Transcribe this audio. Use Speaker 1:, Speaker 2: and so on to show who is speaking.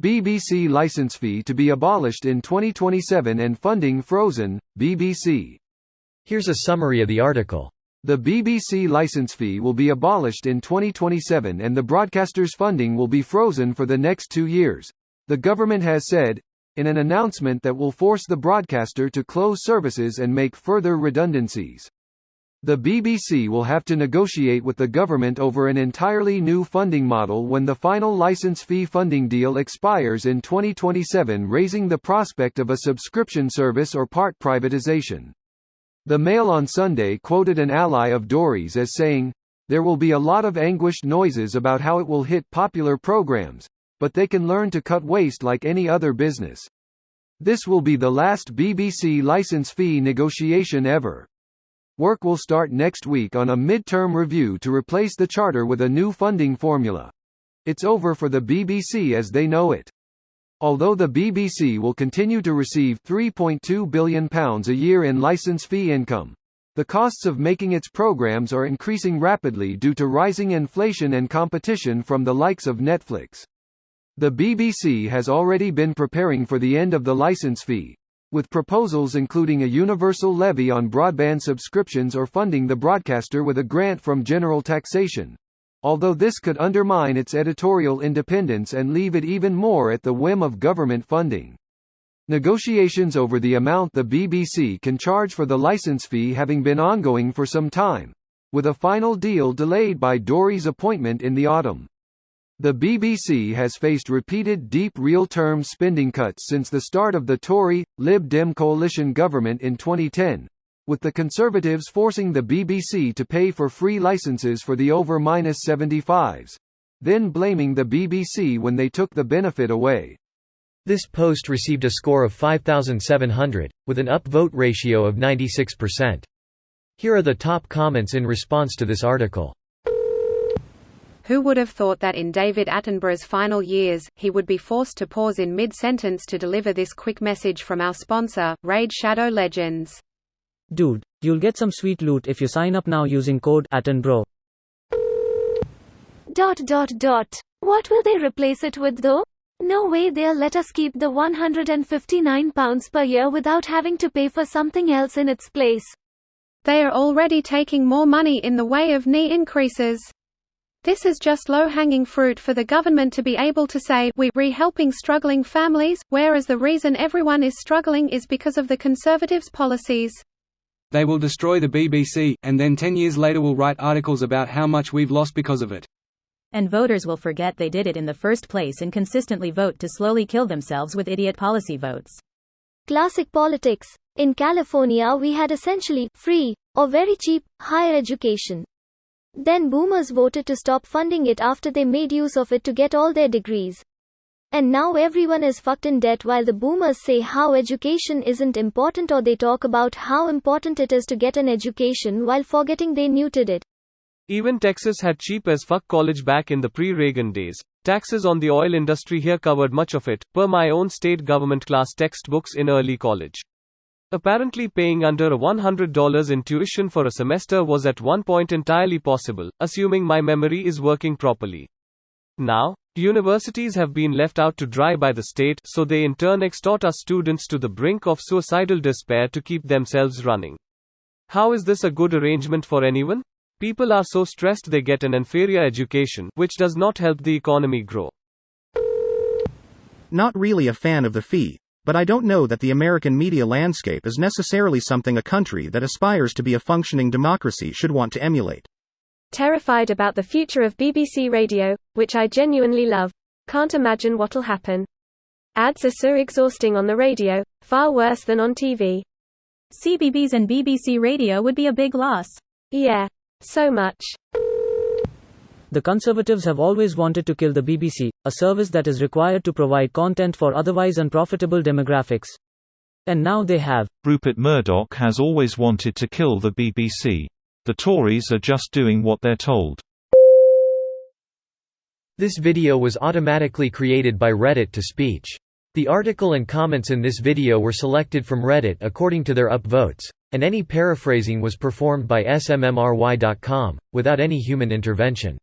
Speaker 1: BBC licence fee to be abolished in 2027 and funding frozen, BBC.
Speaker 2: Here's a summary of the article.
Speaker 1: The BBC licence fee will be abolished in 2027 and the broadcaster's funding will be frozen for the next 2 years, the government has said, in an announcement that will force the broadcaster to close services and make further redundancies. The BBC will have to negotiate with the government over an entirely new funding model when the final licence fee funding deal expires in 2027, raising the prospect of a subscription service or part privatisation. The Mail on Sunday quoted an ally of Dory's as saying, "There will be a lot of anguished noises about how it will hit popular programmes, but they can learn to cut waste like any other business. This will be the last BBC licence fee negotiation ever." Work will start next week on a mid-term review to replace the charter with a new funding formula. It's over for the BBC as they know it. Although the BBC will continue to receive £3.2 billion a year in licence fee income, the costs of making its programmes are increasing rapidly due to rising inflation and competition from the likes of Netflix. The BBC has already been preparing for the end of the licence fee, with proposals including a universal levy on broadband subscriptions or funding the broadcaster with a grant from general taxation, although this could undermine its editorial independence and leave it even more at the whim of government funding. Negotiations over the amount the BBC can charge for the licence fee having been ongoing for some time, with a final deal delayed by Dory's appointment in the autumn. The BBC has faced repeated deep real-term spending cuts since the start of the Tory-Lib Dem coalition government in 2010, with the Conservatives forcing the BBC to pay for free licences for the over-75s, then blaming the BBC when they took the benefit away.
Speaker 2: This post received a score of 5,700, with an upvote ratio of 96%. Here are the top comments in response to this article.
Speaker 3: Who would have thought that in David Attenborough's final years, he would be forced to pause in mid-sentence to deliver this quick message from our sponsor, Raid Shadow Legends.
Speaker 4: Dude, you'll get some sweet loot if you sign up now using code Attenborough. ...
Speaker 5: What will they replace it with though? No way they'll let us keep the £159 per year without having to pay for something else in its place.
Speaker 3: They are already taking more money in the way of knee increases. This is just low-hanging fruit for the government to be able to say, we're helping struggling families, whereas the reason everyone is struggling is because of the Conservatives' policies.
Speaker 6: They will destroy the BBC, and then 10 years later will write articles about how much we've lost because of it.
Speaker 7: And voters will forget they did it in the first place and consistently vote to slowly kill themselves with idiot policy votes.
Speaker 5: Classic politics. In California we had essentially free, or very cheap, higher education. Then boomers voted to stop funding it after they made use of it to get all their degrees. And now everyone is fucked in debt while the boomers say how education isn't important, or they talk about how important it is to get an education while forgetting they neutered it.
Speaker 8: Even Texas had cheap as fuck college back in the pre-Reagan days. Taxes on the oil industry here covered much of it, per my own state government class textbooks in early college. Apparently paying under $100 in tuition for a semester was at one point entirely possible, assuming my memory is working properly. Now, universities have been left out to dry by the state, so they in turn extort us students to the brink of suicidal despair to keep themselves running. How is this a good arrangement for anyone? People are so stressed they get an inferior education, which does not help the economy grow.
Speaker 9: Not really a fan of the fee, but I don't know that the American media landscape is necessarily something a country that aspires to be a functioning democracy should want to emulate.
Speaker 10: Terrified about the future of BBC Radio, which I genuinely love. Can't imagine what'll happen. Ads are so exhausting on the radio, far worse than on TV.
Speaker 7: CBeebies and BBC Radio would be a big loss.
Speaker 10: Yeah, so much.
Speaker 4: The Conservatives have always wanted to kill the BBC, a service that is required to provide content for otherwise unprofitable demographics. And now they have.
Speaker 11: Rupert Murdoch has always wanted to kill the BBC. The Tories are just doing what they're told.
Speaker 2: This video was automatically created by Reddit to speech. The article and comments in this video were selected from Reddit according to their upvotes, and any paraphrasing was performed by smmry.com, without any human intervention.